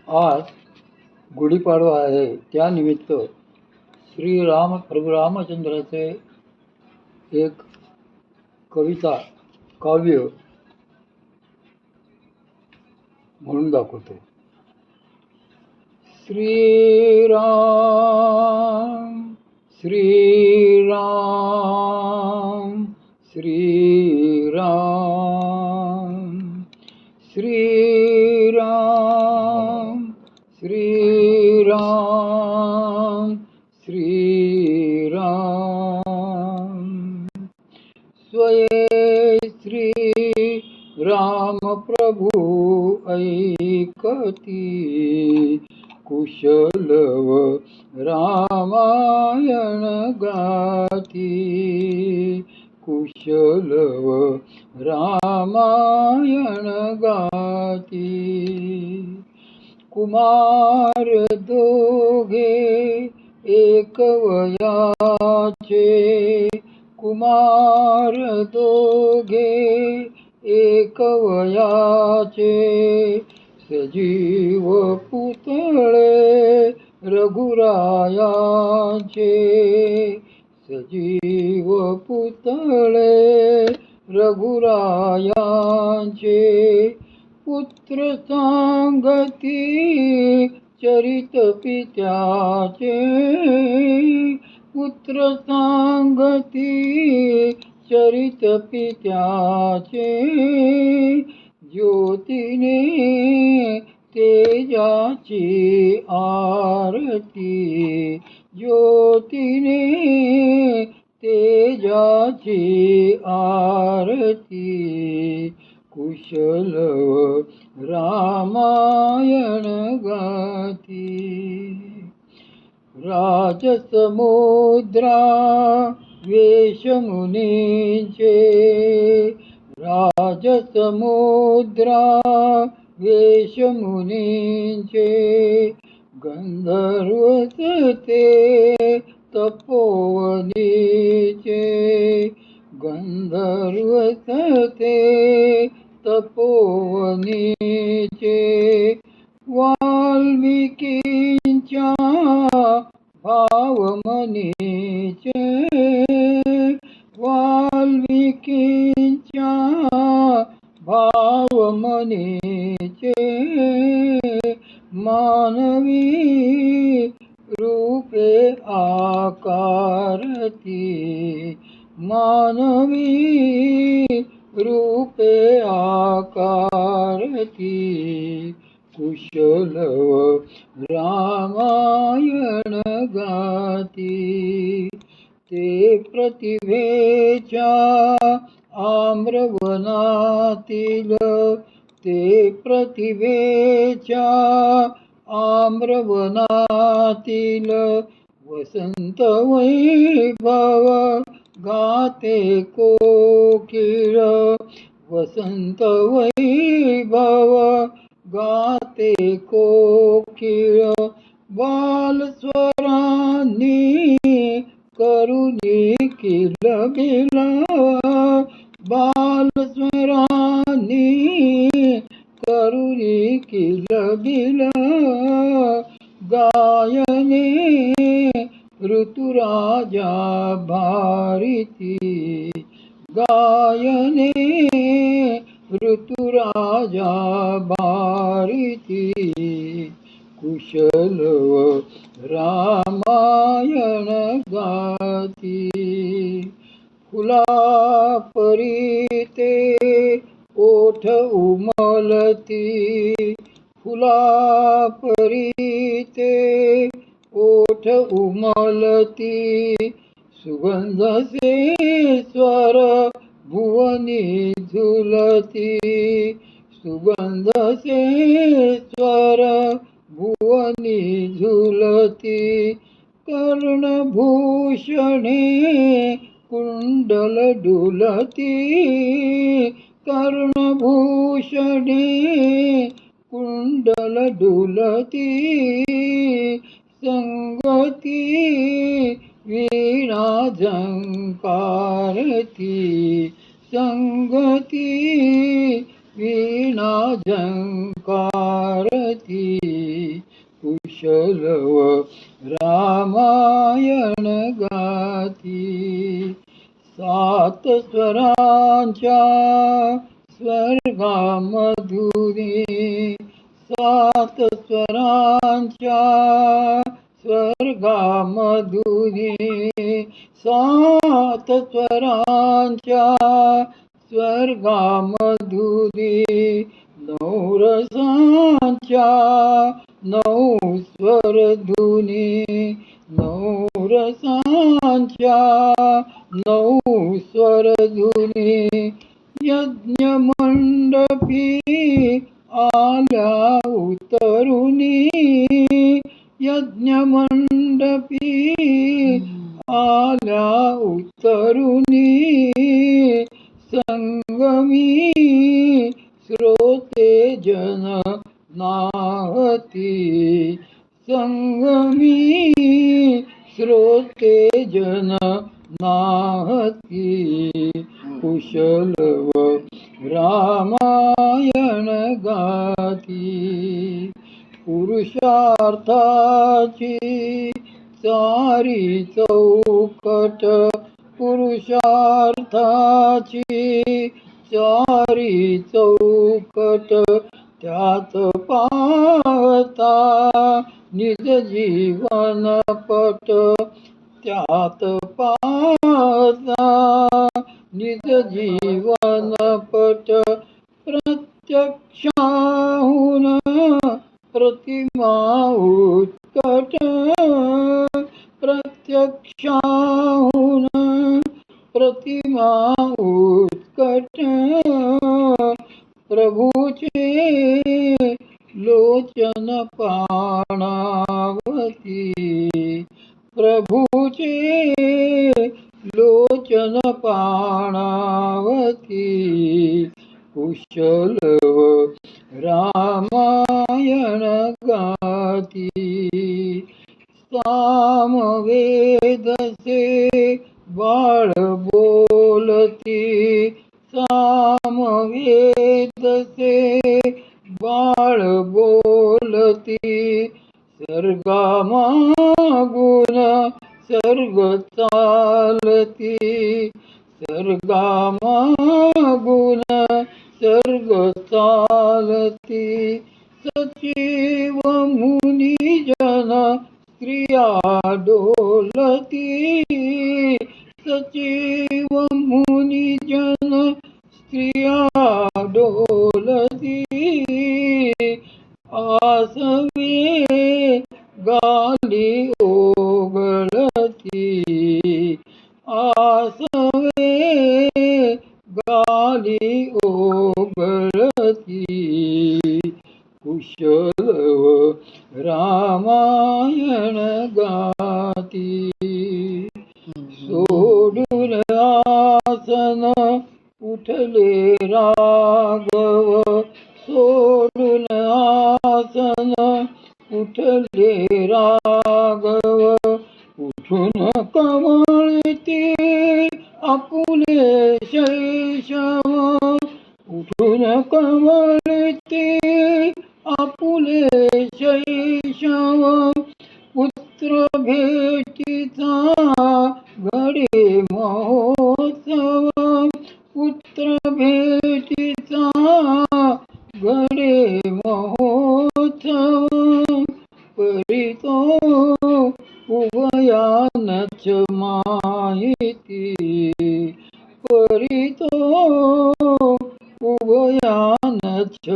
आज गुढीपाडवा आहे. त्यानिमित्त प्रभू रामचंद्राचे एक कविता काव्य म्हणून दाखवतो. श्रीराम श्रीराम श्रीराम श्रीराम श्रीराम श्रीराम स्वये श्री राम प्रभु ऐकती कुशलव रामायण गाती कुशलव रामायण गाती कुमार दोघे एक वयाचे कुमार दोघे एक वयाचे सजीव पुतळे रघुरायाचे सजीव पुतळे रघुरायाचे पुत्र सांगती चरित पित्याचे पुत्र सांगती चरित पित्याचे ज्योतीने तेजाची आरती ज्योतीने तेजाची आरती कुशलव रामायण गाती राजसमुद्रा वेशमुनीचे राजसमुद्रा वेशमुनीचे गंधर्व ते तपोवनीचे गंधर्व ते तपोवनीचे वाल्मिकींच्या भावमनीचे वाल्मिकींच्या भावमनीचे मानवी रूपे आकारती मानवी रूपे आकारती कुशलव रामायण गाती ते प्रतिभेच्या आम्रवनातील ते प्रतिभेच्या आम्रवनातील वसंत वैभव गाते कोकिळ वसंत वैभव गाते कोकिळ बालस्वरांनी करुणी किलबिल बालस्वरांनी करुणी किलबिल गायने ऋतुराजा भारती गायने ऋतुराजा भारती कुशलव रामायण गाती फुला परीते ओठ उमलती फुला परीते ओठ उमलती सुगंध से स्वर भुवनी झुलती सुगंध से स्वर भुवनी झुलती कर्णभूषणे कुंडल डुलती कर्णभूषणे कुंडल डुलती संगती वीणा झंकारती संगती वीणा झंकारती कुशलव रामायण गाती सात स्वरांच्या स्वर्गामधुरी सात स्वरांच्या स्वर्गामधुरी सात स्वरांच्या स्वर्गामधुरी नऊ रसांच्या नऊ स्वरधुनी नऊ रसांच्या नऊ स्वरधुनी यज्ञमंडपी आल्या उतरुनी यज्ञमंडपी आल्या उतरुनी संगमी श्रोते जन नाहती संगमी श्रोते जन नाहती कुशलव रामायण गाती पुरुषार्थाची चारी चौकट पुरुषार्थाची चारी चौकट त्यात पाहता निज जीवन पट त्यात पाहता निज जीवन पट प्रत्यक्षाहून प्रतिमा उत्कट प्रत्यक्षाहून प्रतिमा उत्कट प्रभूचे लोचन पाणावती प्रभूचे लोचन पाणावती कुशलव रामायण गाती सामवेदसे बाळ बोलती सामवेदसे बाळ बोलती सर्गामागून सर्ग चालती सर्गामागून सर्ग चालती सचिव मुनिजन स्त्रिया डोलती सचिव मुनिजन स्त्रिया डोलती आसवे गाली ओघळती आसवे गाली ओघळती कुशलव रामायण गाती सोडून आसन उठले राघव सोडून आसन उठले राघव उठून कमळती आपुले शैशव उठून कमळती आपुले शैशव पुत्र भेटीचा घडे महोत्सव पुत्र भेटीचा घडे महोत्सव परितो उभयानच माहिती परितो उभयानच